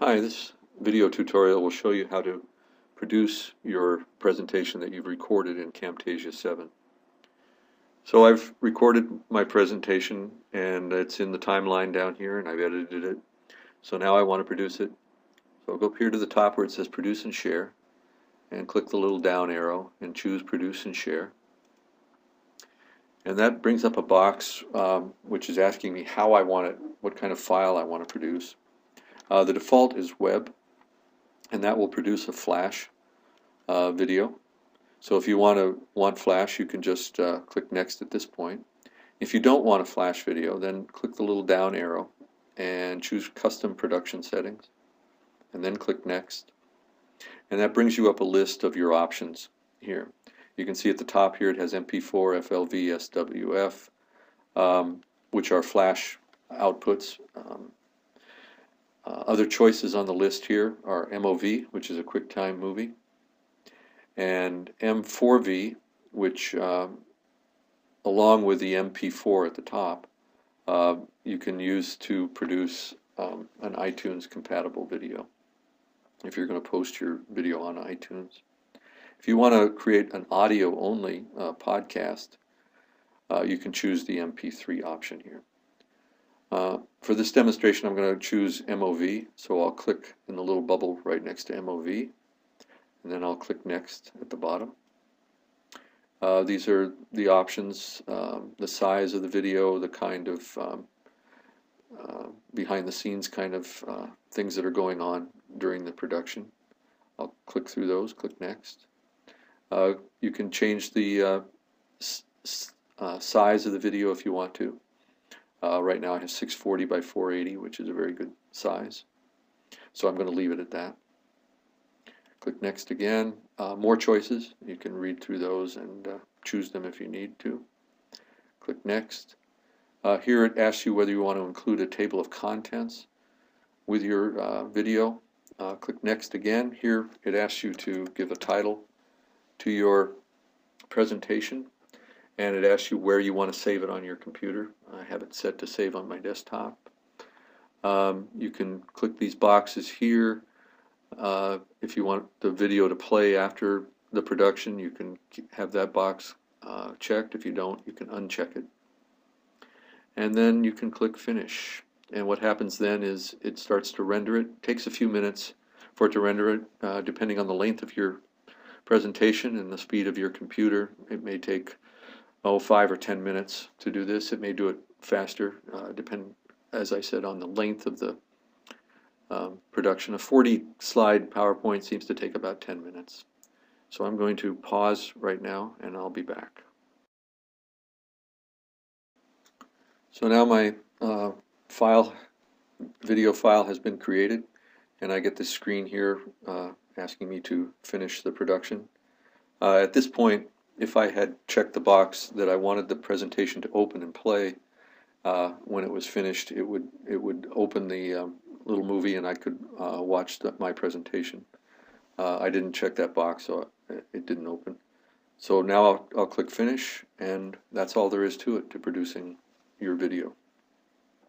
Hi, this video tutorial will show you how to produce your presentation that you've recorded in Camtasia 7. So I've recorded my presentation and it's in the timeline down here and I've edited it. So now I want to produce it. So I'll go up here to the top where it says Produce and Share and click the little down arrow and choose Produce and Share. And that brings up a box which is asking me how I want it, what kind of file I want to produce. The default is web, and that will produce a Flash video. So if you want Flash, you can just click Next at this point. If you don't want a Flash video, then click the little down arrow and choose Custom Production Settings, and then click Next. And that brings you up a list of your options here. You can see at the top here it has MP4, FLV, SWF, which are Flash outputs. Other choices on the list here are MOV, which is a QuickTime movie, and M4V, which along with the MP4 at the top, you can use to produce an iTunes compatible video if you're going to post your video on iTunes. If you want to create an audio only podcast, you can choose the MP3 option here. For this demonstration, I'm going to choose MOV, so I'll click in the little bubble right next to MOV, and then I'll click Next at the bottom. These are the options, the size of the video, the kind of behind the scenes kind of things that are going on during the production. I'll click through those, click Next. You can change the size of the video if you want to. Right now I have 640 by 480, which is a very good size. So I'm going to leave it at that. Click Next again. More choices. You can read through those and choose them if you need to. Click Next. Here it asks you whether you want to include a table of contents with your video. Click Next again. Here it asks you to give a title to your presentation, and it asks you where you want to save it on your computer. I have it set to save on my desktop. You can click these boxes here. If you want the video to play after the production, you can have that box checked. If you don't, you can uncheck it. And then you can click Finish. And what happens then is it starts to render it. It takes a few minutes for it to render it, depending on the length of your presentation and the speed of your computer. It may take 5 or 10 minutes to do this. It may do it faster, depending, as I said, on the length of the production. A 40-slide PowerPoint seems to take about 10 minutes. So I'm going to pause right now and I'll be back. So now my video file has been created, and I get this screen here asking me to finish the production. At this point, if I had checked the box that I wanted the presentation to open and play when it was finished, it would open the little movie and I could watch my presentation. I didn't check that box, so it didn't open. So now I'll click Finish, and that's all there is to it, to producing your video.